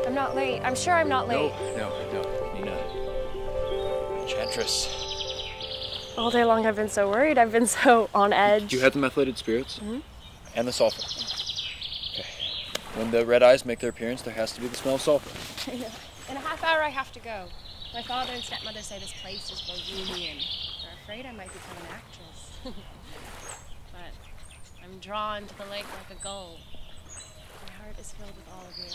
I'm not late. I'm sure I'm not late. No, Nina. Enchantress. All day long I've been so worried. I've been so on edge. Do you have the methylated spirits? Mm-hmm. And the sulfur? Okay. When the red eyes make their appearance, there has to be the smell of sulfur. In a half hour I have to go. My father and stepmother say this place is bohemian. They're afraid I might become an actress. But I'm drawn to the lake like a gull. My heart is filled with all of you.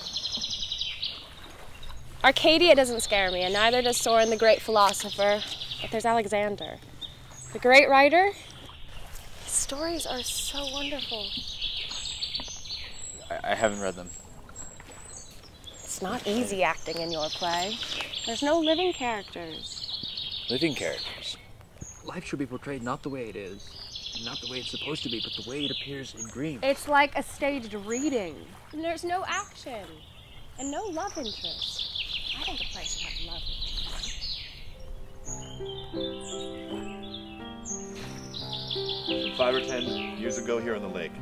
Arcadia doesn't scare me, and neither does Soren the great philosopher. But there's Alexander, the great writer. His stories are so wonderful. I haven't read them. It's not easy acting in your play. There's no living characters. Living characters? Life should be portrayed not the way it is, and not the way it's supposed to be, but the way it appears in dreams. It's like a staged reading. And there's no action, and no love interest. I think a play should have love interest. 5 or 10 years ago here on the lake,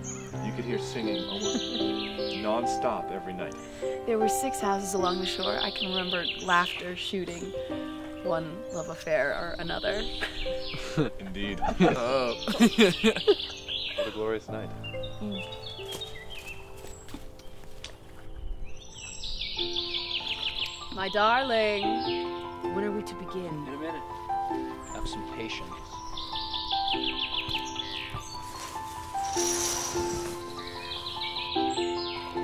you could hear singing almost non-stop every night. There were 6 houses along the shore. I can remember laughter, shooting, one love affair or another. Indeed. Oh. What a glorious night. My darling, when are we to begin? In a minute. Have some patience.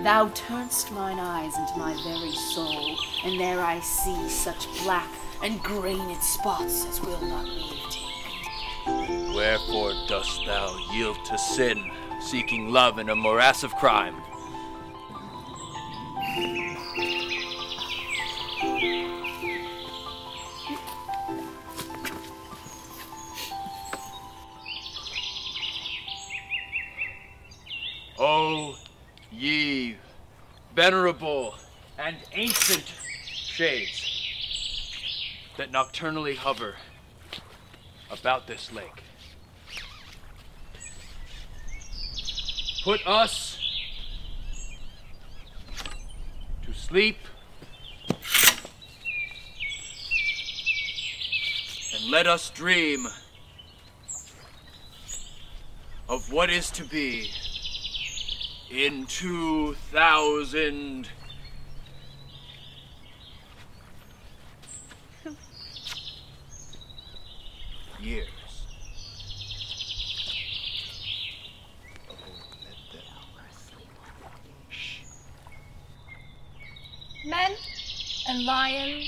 Thou turn'st mine eyes into my very soul, and there I see such black and grained spots as will not leave thee. Wherefore dost thou yield to sin, seeking love in a morass of crime? O ye venerable and ancient shades that nocturnally hover about this lake, put us to sleep and let us dream of what is to be in 2,000 years. Men and lions,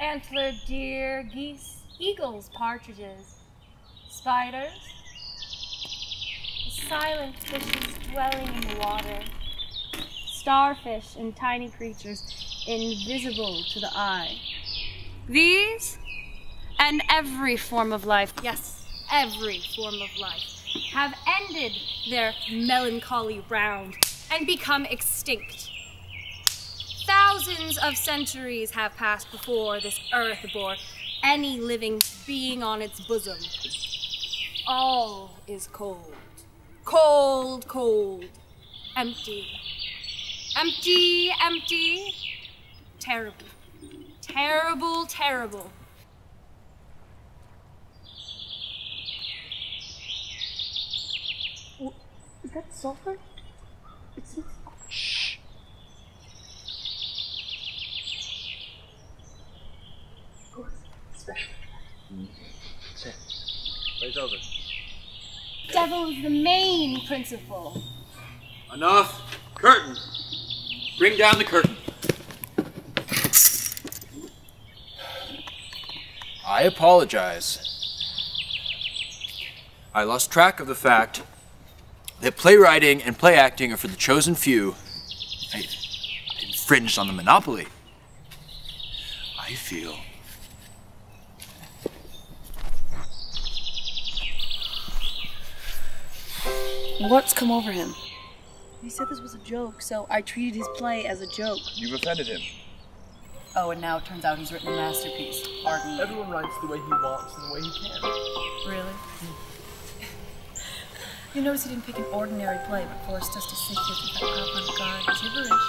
antlered deer, geese, eagles, partridges, spiders, silent fishes dwelling in the water, starfish and tiny creatures invisible to the eye. These and every form of life, yes, every form of life, have ended their melancholy round and become extinct. Thousands of centuries have passed before this earth bore any living being on its bosom. All is cold. Cold, cold. Empty. Empty, empty. Terrible. Terrible, terrible. Is that sulfur? It's Shh. special. Sit. Right over. Devil is the main principle. Enough. Curtain. Bring down the curtain. I apologize. I lost track of the fact that playwriting and play acting are for the chosen few. I infringed on the monopoly. I feel What's come over him? He said this was a joke, so I treated his play as a joke. You've offended him. Oh, and now it turns out he's written a masterpiece. Pardon me. Everyone writes the way he wants and the way he can. Really? You notice he didn't pick an ordinary play, but forced us to sit here with that avant-garde gibberish.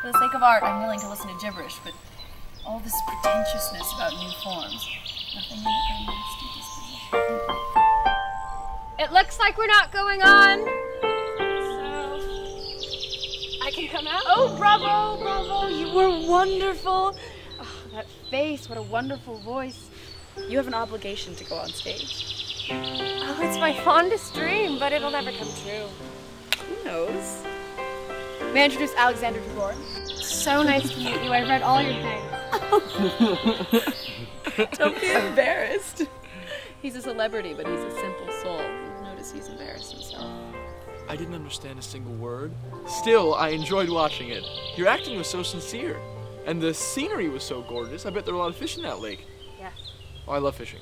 For the sake of art, I'm willing to listen to gibberish, but all this pretentiousness about new forms, nothing in it but nasty disposition. It looks like we're not going on. So I can come out? Oh, bravo, bravo, you were wonderful. Oh, that face, what a wonderful voice. You have an obligation to go on stage. Oh, it's my fondest dream, but it'll never come true. Who knows? May I introduce Alexander Dvorak? So nice to meet you. I read all your things. Don't be embarrassed. He's a celebrity, but he's a simple soul. Notice he's embarrassed himself. I didn't understand a single word. Still, I enjoyed watching it. Your acting was so sincere. And the scenery was so gorgeous. I bet there are a lot of fish in that lake. Yes. Oh, I love fishing.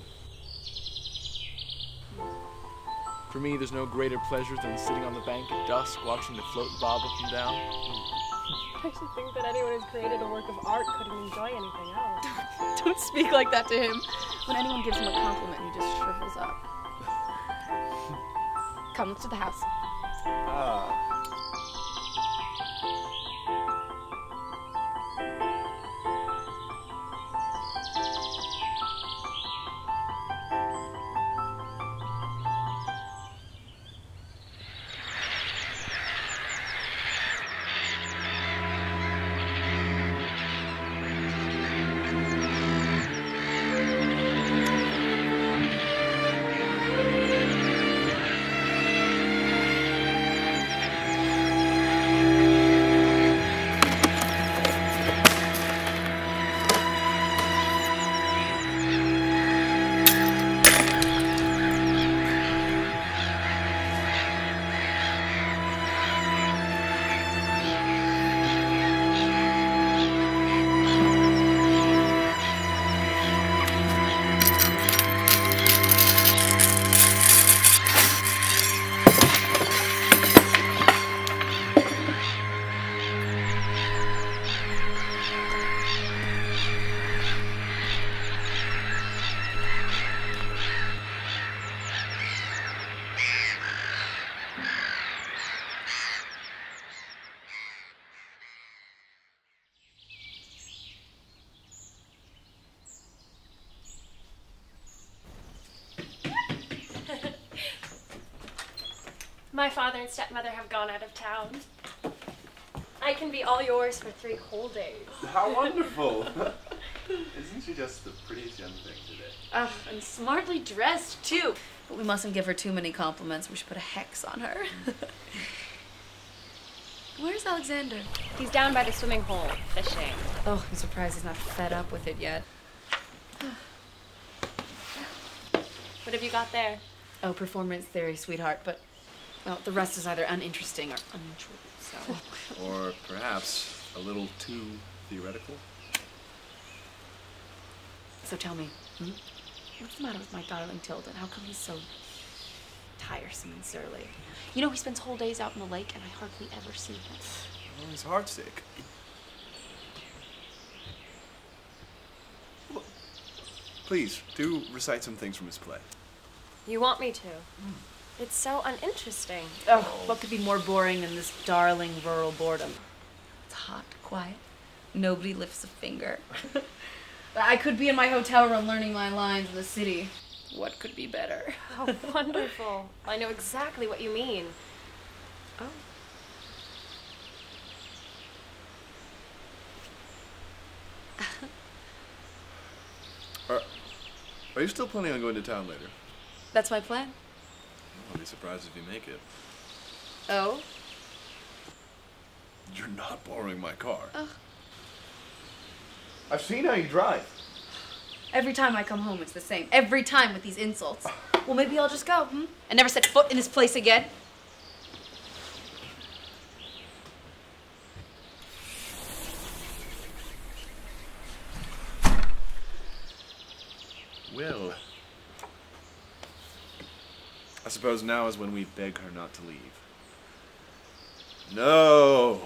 For me, there's no greater pleasure than sitting on the bank at dusk, watching the float bob up and down. I should think that anyone who's created a work of art couldn't enjoy anything else. Don't speak like that to him. When anyone gives him a compliment, he just shrivels up. Come, let's to the house. My father and stepmother have gone out of town. I can be all yours for 3 whole days. How wonderful! Isn't she just the prettiest young thing today? And smartly dressed, too. But we mustn't give her too many compliments. We should put a hex on her. Where's Alexander? He's down by the swimming hole, fishing. Oh, I'm surprised he's not fed up with it yet. What have you got there? Oh, performance theory, sweetheart, but, well, the rest is either uninteresting or untrue, so. Or perhaps a little too theoretical? So tell me, what's the matter with my darling Tilden? How come he's so tiresome and surly? You know, he spends whole days out in the lake and I hardly ever see him. Well, he's heartsick. Please, do recite some things from his play. You want me to? It's so uninteresting. Oh, what could be more boring than this darling rural boredom? It's hot, quiet. Nobody lifts a finger. I could be in my hotel room learning my lines in the city. What could be better? Oh, wonderful. I know exactly what you mean. Oh. Are you still planning on going to town later? That's my plan. I'll be surprised if you make it. Oh? You're not borrowing my car. Ugh. I've seen how you drive. Every time I come home, it's the same. Every time with these insults. Well, maybe I'll just go, and never set foot in this place again. Will. I suppose now is when we beg her not to leave. No!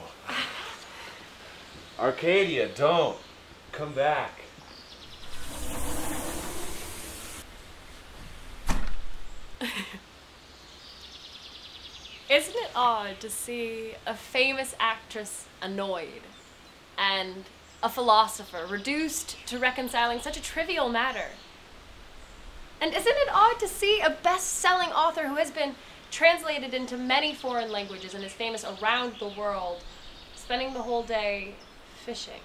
Arcadia, don't! Come back. Isn't it odd to see a famous actress annoyed and a philosopher reduced to reconciling such a trivial matter? And isn't it odd to see a best-selling author who has been translated into many foreign languages and is famous around the world spending the whole day fishing?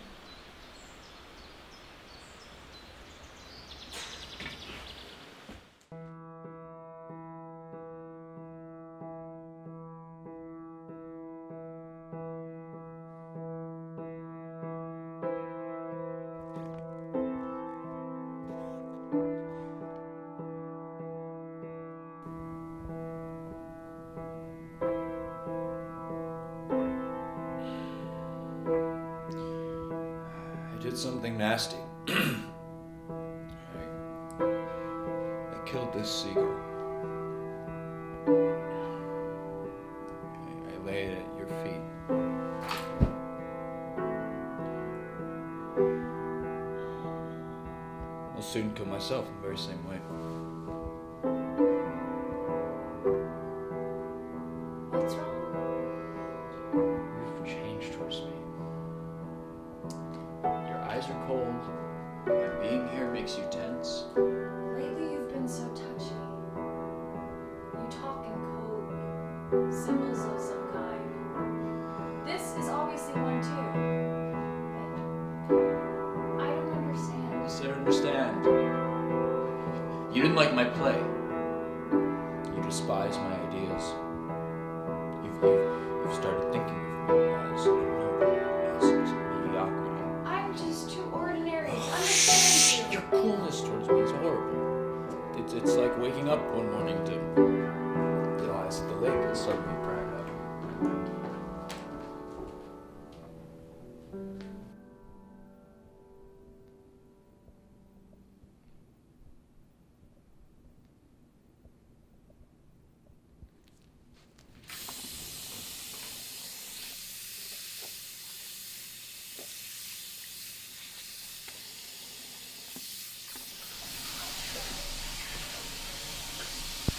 Something nasty. I killed this seagull. I lay it at your feet. I'll soon kill myself in the very same way. What's wrong? You've changed towards me. Eyes are cold. My being here makes you tense. Lately you've been so touchy. You talk in code, symbols of some kind. This is obviously one too. But I don't understand. Yes, I understand. You didn't like my play. You despise my ideas. You've started thinking of me as a nobody, as mediocrity. I'm just too ordinary to understand you. Your coolness towards me is horrible. It's like waking up one morning to realize that the lake is suddenly dried up.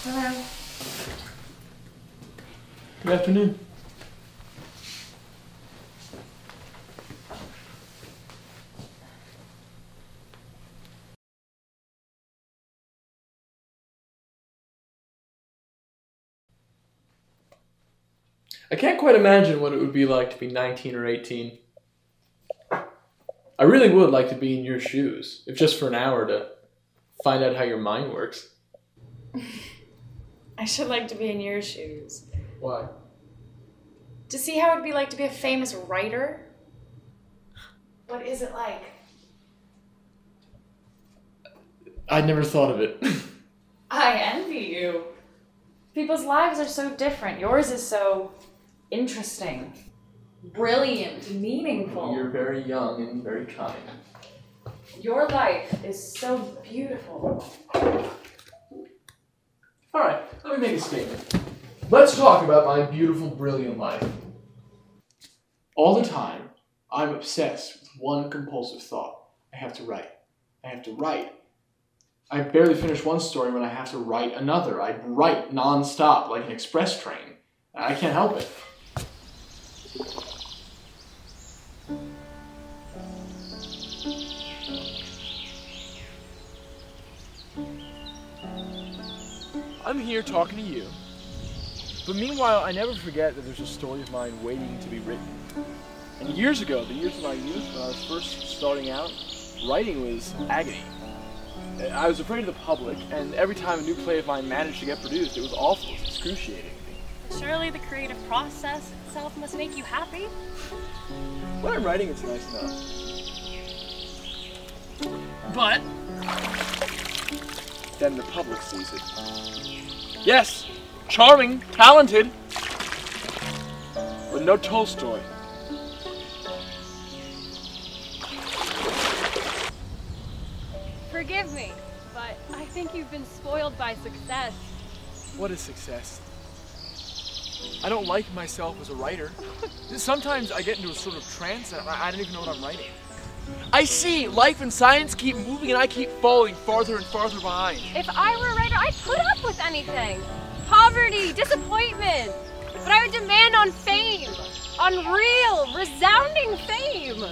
Hello. Good afternoon. I can't quite imagine what it would be like to be 19 or 18. I really would like to be in your shoes, if just for an hour to find out how your mind works. I should like to be in your shoes. Why? To see how it'd be like to be a famous writer? What is it like? I'd never thought of it. I envy you. People's lives are so different. Yours is so interesting, brilliant, meaningful. You're very young and very kind. Your life is so beautiful. All right, let me make a statement. Let's talk about my beautiful, brilliant life. All the time, I'm obsessed with one compulsive thought. I have to write. I have to write. I barely finish one story when I have to write another. I write non-stop, like an express train. I can't help it. I'm here talking to you. But meanwhile, I never forget that there's a story of mine waiting to be written. And years ago, the years of my youth, when I was first starting out, writing was agony. I was afraid of the public, and every time a new play of mine managed to get produced, it was awful, it was excruciating. Surely the creative process itself must make you happy. When I'm writing, it's nice enough. But then the public sees it. Yes, charming, talented, but no Tolstoy. Forgive me, but I think you've been spoiled by success. What is success? I don't like myself as a writer. Sometimes I get into a sort of trance and I don't even know what I'm writing. I see life and science keep moving and I keep falling farther and farther behind. If I were a writer, I'd put up with anything. Poverty, disappointment. But I would demand on fame. On real, resounding fame.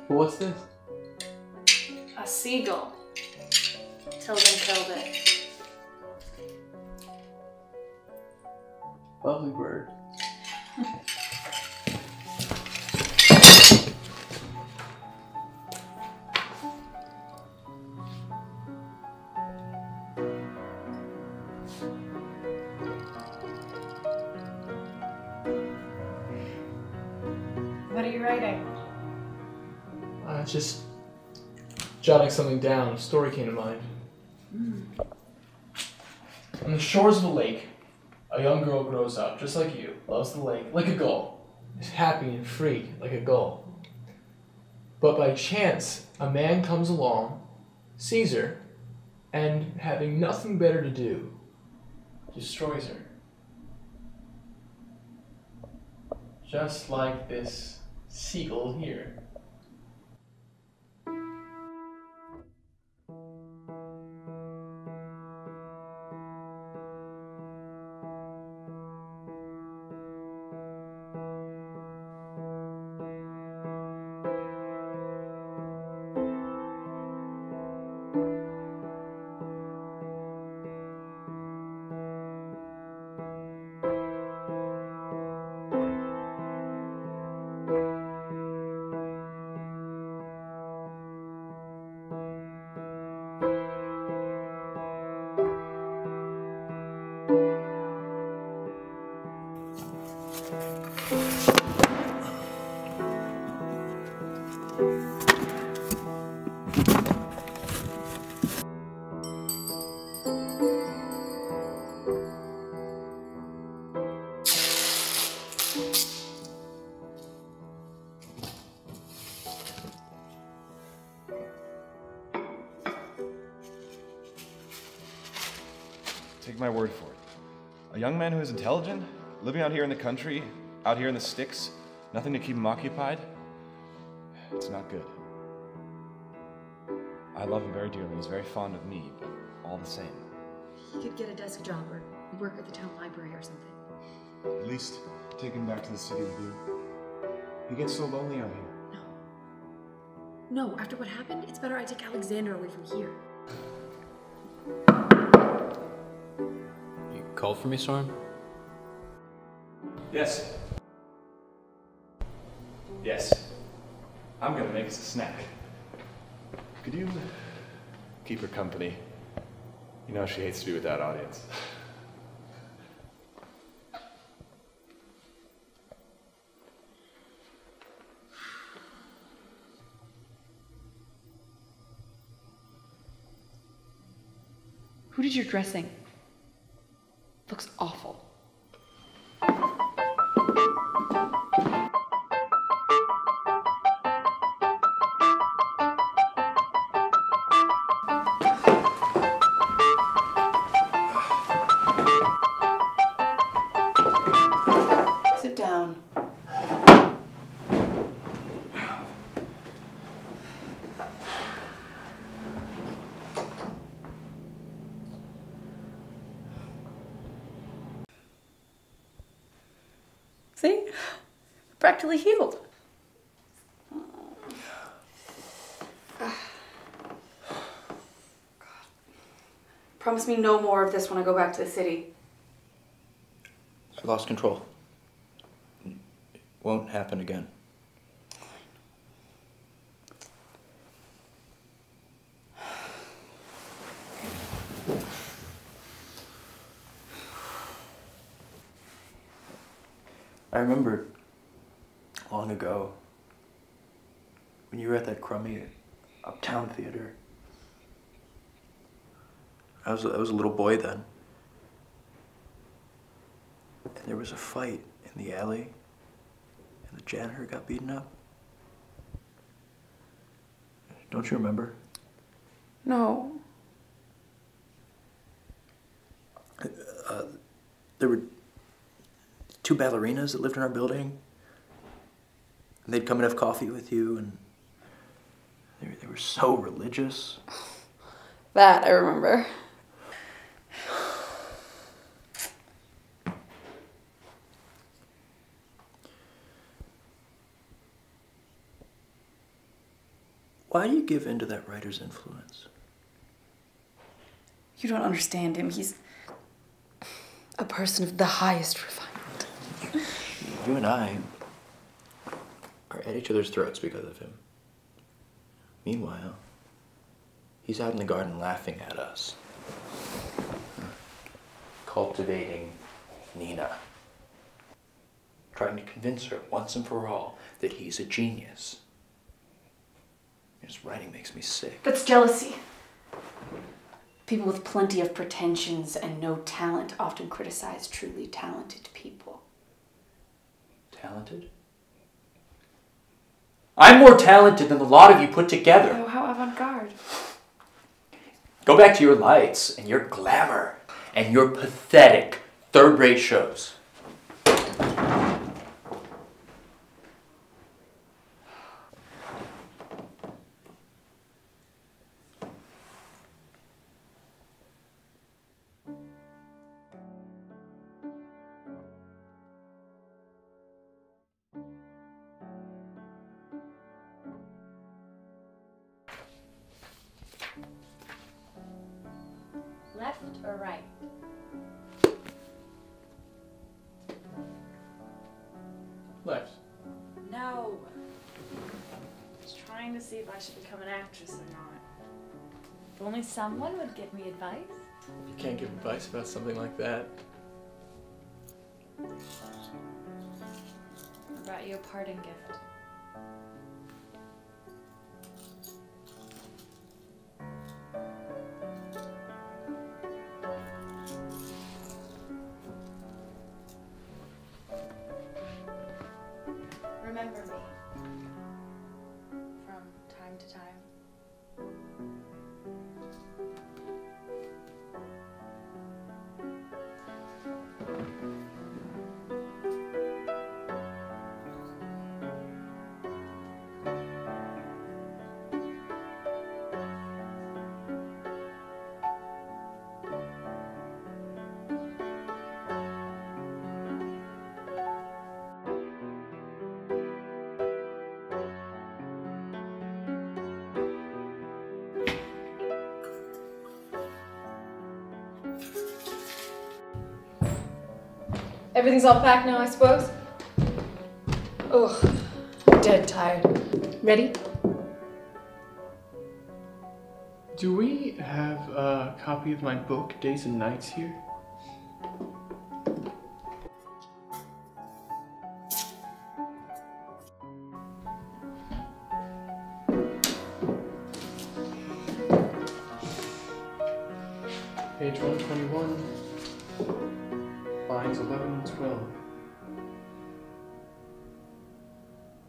What's this? A seagull. Tilden killed it. Lovely bird. What are you writing? Just jotting something down. A story came to mind. On the shores of a lake, a young girl grows up, just like you, loves the lake, like a gull, is happy and free, like a gull. But by chance, a man comes along, sees her, and having nothing better to do, destroys her. Just like this seagull here. Take my word for it. A young man who is intelligent, living out here in the country, out here in the sticks, nothing to keep him occupied, it's not good. I love him very dearly. He's very fond of me, but all the same. He could get a desk job or work at the town library or something. At least take him back to the city with you. He gets so lonely out here. No, after what happened, it's better I take Alexander away from here. You called for me, Storm? Yes. Yes. I'm gonna make us a snack. Could you keep her company? You know she hates to be without audience. Who did your dressing? Looks awful. See? Practically healed. God. Promise me no more of this when I go back to the city. I lost control. It won't happen again. I remember long ago when you were at that crummy uptown theater. I was a little boy then. And there was a fight in the alley, and the janitor got beaten up. Don't you remember? No. There were 2 ballerinas that lived in our building. And they'd come and have coffee with you, and they were so religious. That I remember. Why do you give in to that writer's influence? You don't understand him. He's a person of the highest refinement. You and I are at each other's throats because of him. Meanwhile, he's out in the garden laughing at us. Cultivating Nina. Trying to convince her once and for all that he's a genius. His writing makes me sick. That's jealousy. People with plenty of pretensions and no talent often criticize truly talented people. Talented? I'm more talented than the lot of you put together. Oh, how avant-garde. Go back to your lights and your glamour and your pathetic third-rate shows. Left or right? Left. No. I was trying to see if I should become an actress or not. If only someone would give me advice. You can't give advice about something like that. I brought you a parting gift. Remember me from time to time. Everything's all packed now, I suppose? Ugh, dead tired. Ready? Do we have a copy of my book, Days and Nights, here? Page 121, lines 11 and 12.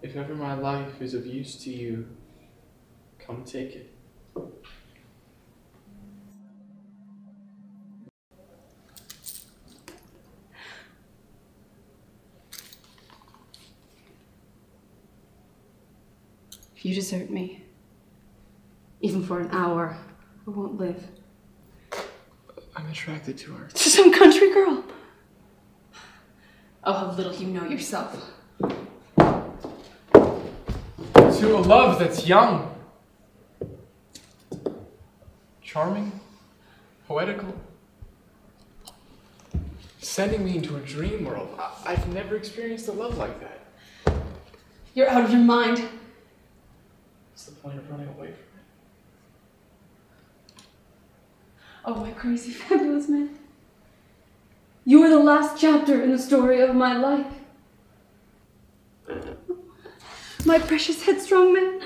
If ever my life is of use to you, come take it. If you desert me, even for an hour, I won't live. I'm attracted to her. To some country girl. Oh, how little you know yourself. To a love that's young, charming, poetical, sending me into a dream world. I've never experienced a love like that. You're out of your mind. What's the point of running away from it? Oh, my crazy, fabulous man. You are the last chapter in the story of my life. My precious headstrong man.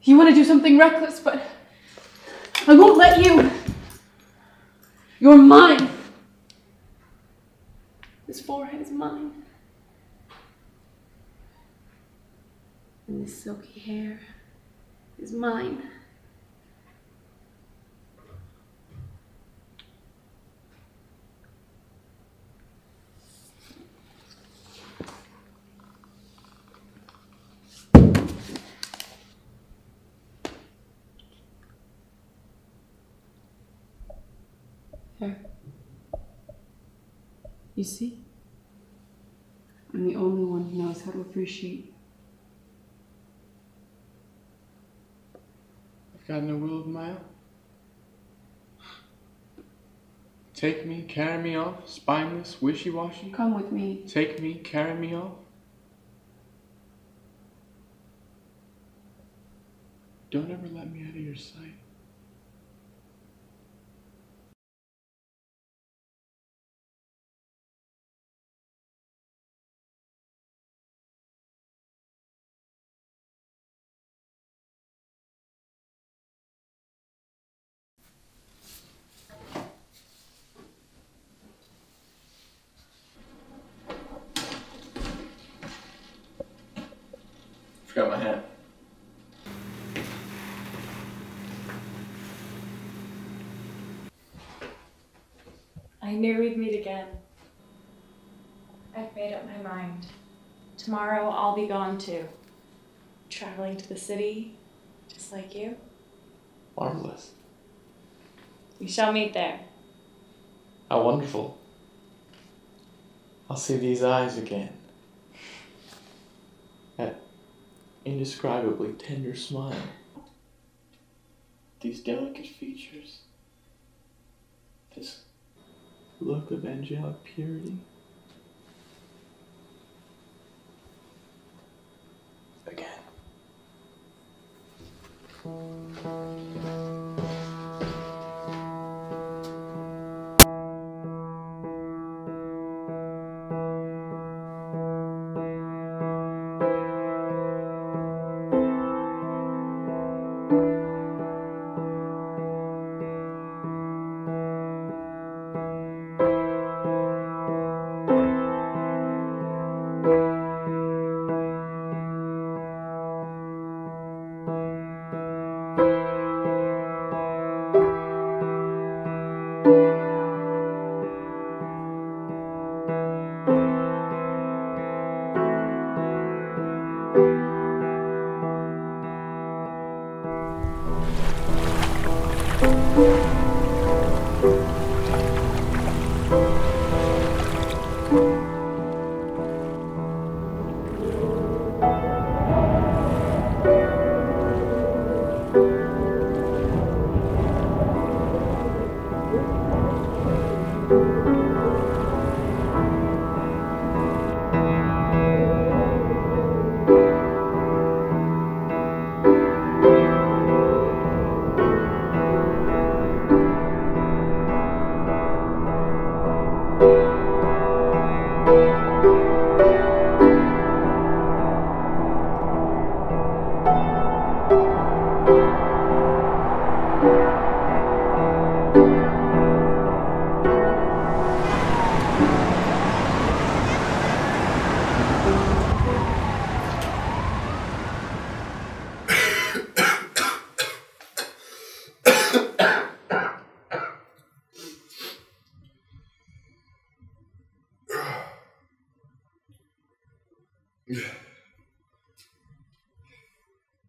You want to do something reckless, but I won't let you. You're mine. This forehead is mine. And this silky hair is mine. There. You see? I'm the only one who knows how to appreciate. I've got no will of my own. Take me, carry me off, spineless, wishy-washy. Come with me. Take me, carry me off. Don't ever let me out of your sight. Forgot my hat. I knew we'd meet again. I've made up my mind. Tomorrow I'll be gone too. Traveling to the city, just like you. Marvelous. We shall meet there. How wonderful. I'll see these eyes again. That indescribably tender smile. These delicate features. This look of angelic purity. Again.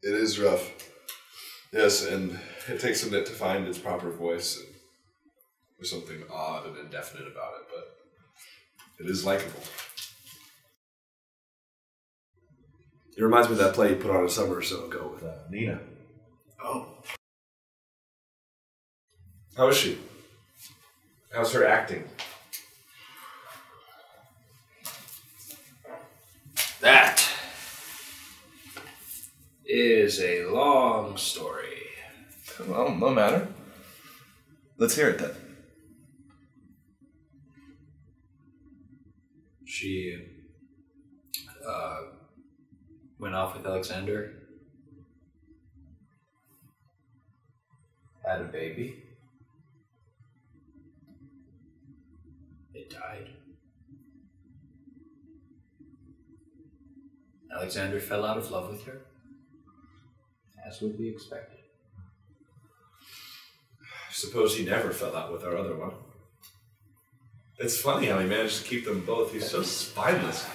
It is rough. Yes, and it takes a bit to find its proper voice. And there's something odd and indefinite about it, but It is likable. It reminds me of that play you put on a summer or so ago with Nina. Oh. How is she? How's her acting? That is a long story. Well, no matter. Let's hear it then. She went off with Alexander, had a baby, it died. Alexander fell out of love with her, as would be expected. I suppose he never fell out with our other one. It's funny how he managed to keep them both. He's so spineless.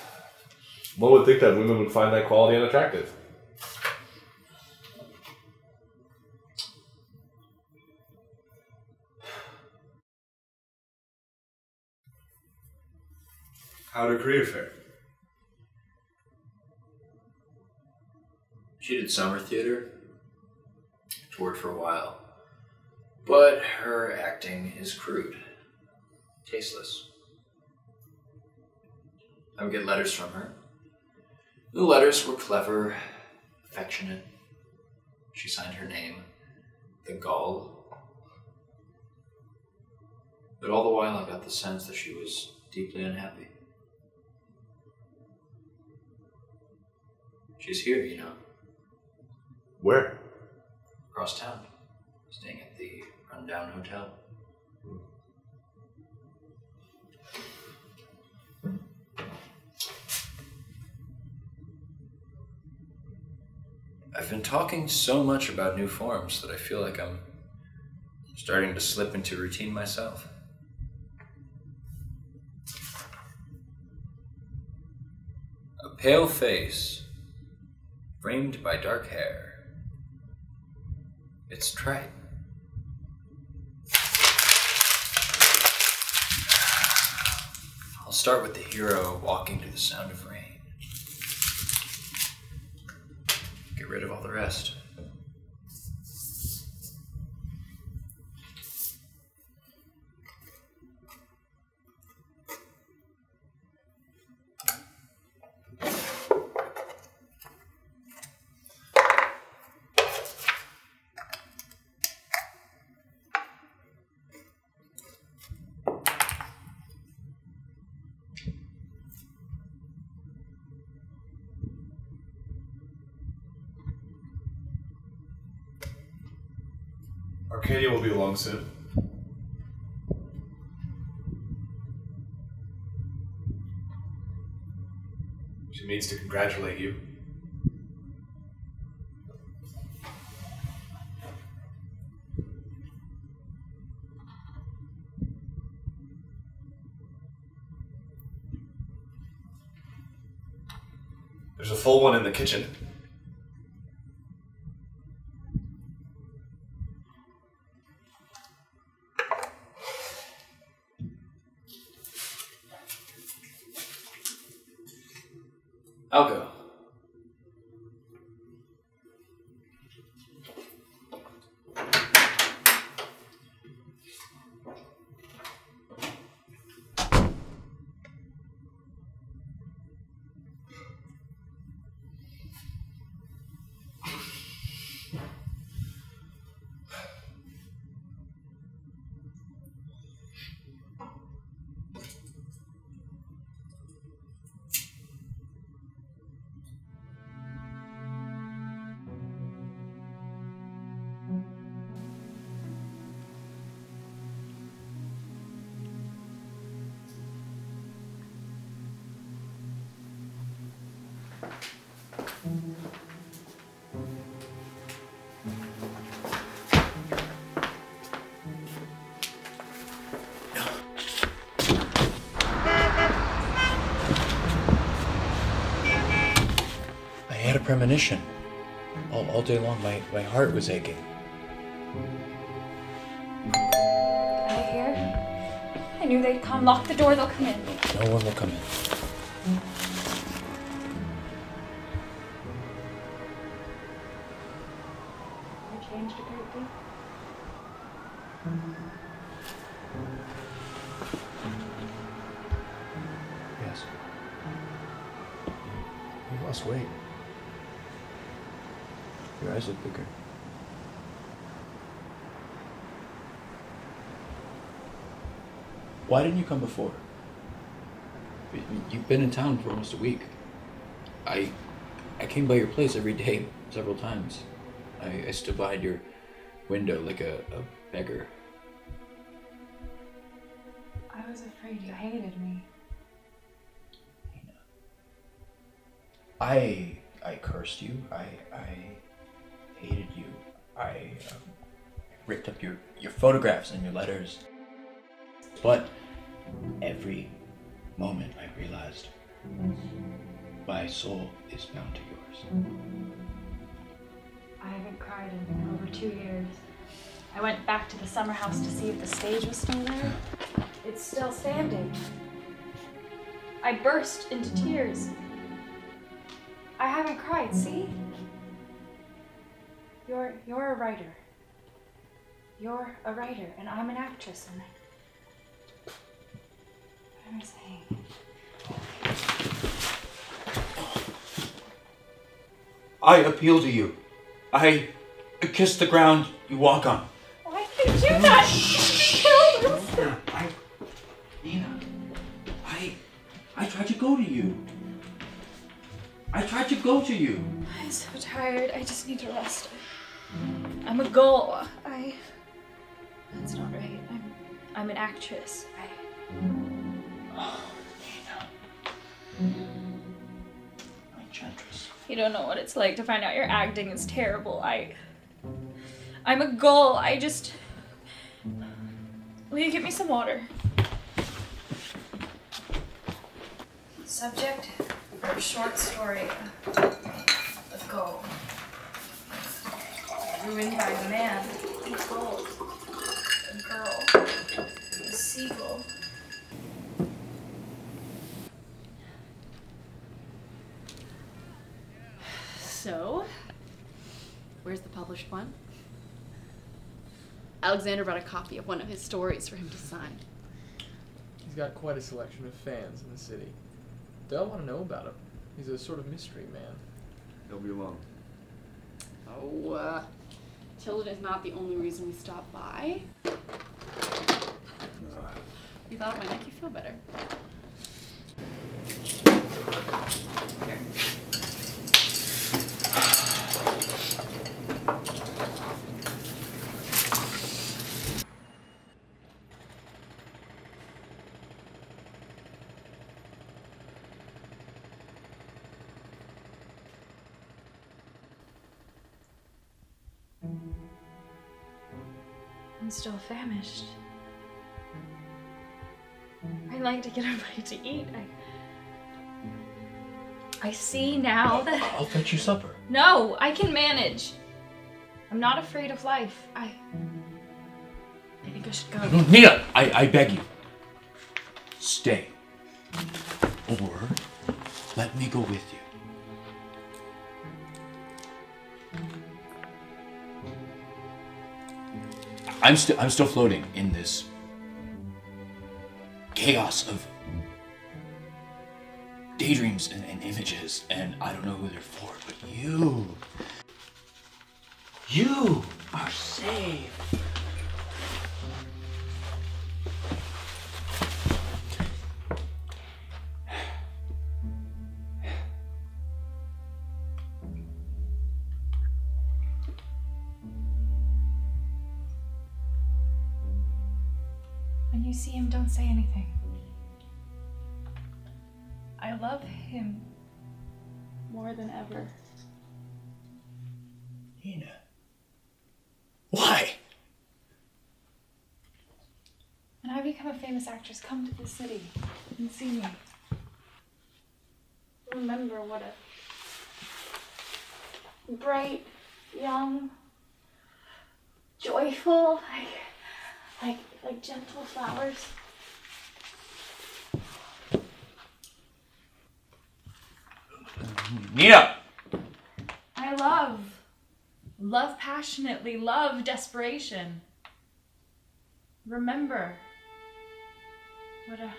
One would think that women would find that quality unattractive. How'd her career fare? She did summer theater, toured for a while, but her acting is crude, tasteless. I would get letters from her. The letters were clever, affectionate. She signed her name, the Gull. But all the while I got the sense that she was deeply unhappy. She's here, you know. Where? Across town, staying at the rundown hotel. I've been talking so much about new forms that I feel like I'm starting to slip into routine myself. A pale face, framed by dark hair. It's trite. I'll start with the hero walking to the sound of rain. Get rid of all the rest. Arcadia will be along soon. She means to congratulate you. There's a full one in the kitchen. I'll go. I had a premonition. All day long, my heart was aching. Can I hear? I knew they'd come. Lock the door, they'll come in. No one will come in. I changed a great deal. Yes. You lost weight. Your eyes look bigger. Why didn't you come before? You've been in town for almost a week. I came by your place every day, several times. I stood behind your window like a beggar. I was afraid you hated me. I cursed you. I hated you. I ripped up your photographs and your letters. But every moment I realized my soul is bound to yours. I haven't cried in over 2 years. I went back to the summer house to see if the stage was still there. It's still standing. I burst into tears. I haven't cried, see? You're a writer. You're a writer, and I'm an actress, and what am I saying? I appeal to you. I kiss the ground you walk on. Why did you do that? You killed us. Nina, I tried to go to you. I tried to go to you. I'm so tired. I just need to rest. I'm a gull. That's not right. I'm an actress. Oh, Nina. My enchantress. You don't know what it's like to find out your acting is terrible. I'm a gull. Will you get me some water? Subject of short story. The gull. Ruined by the man. The gold. The girl. The seagull. So, where's the published one? Alexander brought a copy of one of his stories for him to sign. He's got quite a selection of fans in the city. They all want to know about him. He's a sort of mystery man. He'll be alone. Oh, Tilden is not the only reason we stopped by. We thought it might make you feel better. Here. I'm still famished. I'd like to get a bite to eat. I see now that... I'll fetch you supper. No, I can manage. I'm not afraid of life. I think I should go. No, Nina, I beg you. Stay. Or let me go with you. I'm still floating in this chaos of daydreams and images, and I don't know who they're for, but you are safe. When you see him, don't say anything. I love him more than ever. Nina. Why? When I become a famous actress, come to the city and see me. Remember what a bright, young, joyful, like gentle flowers. Nina! I love. Love passionately, love desperation. Remember what a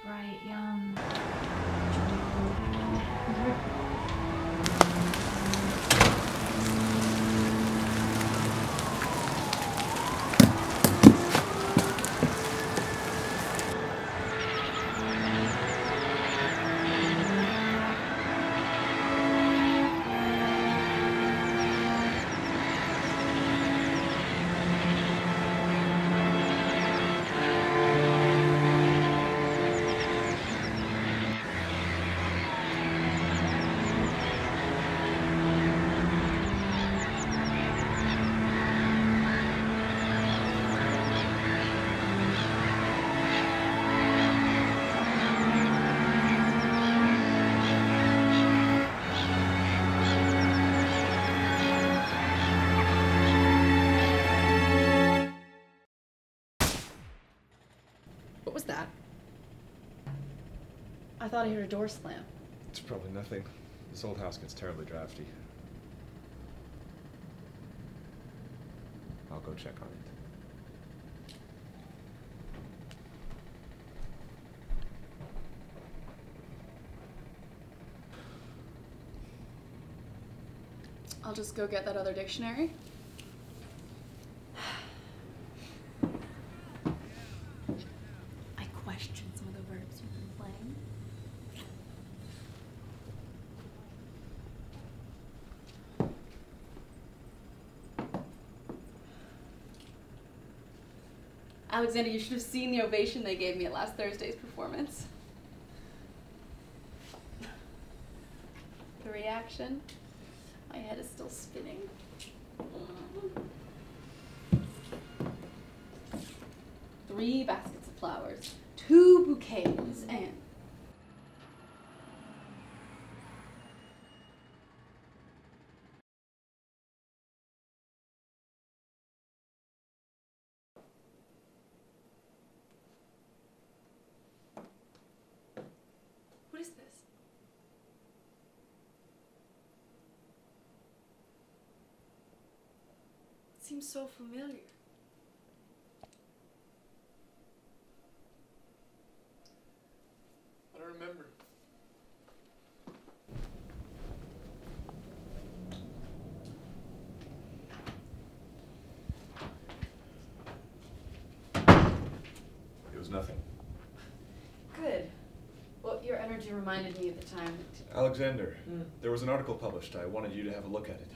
bright young. What was that? I thought I heard a door slam. It's probably nothing. This old house gets terribly drafty. I'll go check on it. I'll just go get that other dictionary. I question some of the verbs you've been playing. Alexander, you should have seen the ovation they gave me at last Thursday's performance. The reaction? My head is still spinning. 3 baskets of flowers, 2 bouquets, and... What is this? It seems so familiar. I don't remember. It was nothing. Good. Well, your energy reminded me of the time that... Alexander, there was an article published. I wanted you to have a look at it.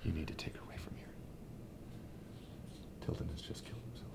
You need to take her away from here. Tilden has just killed himself.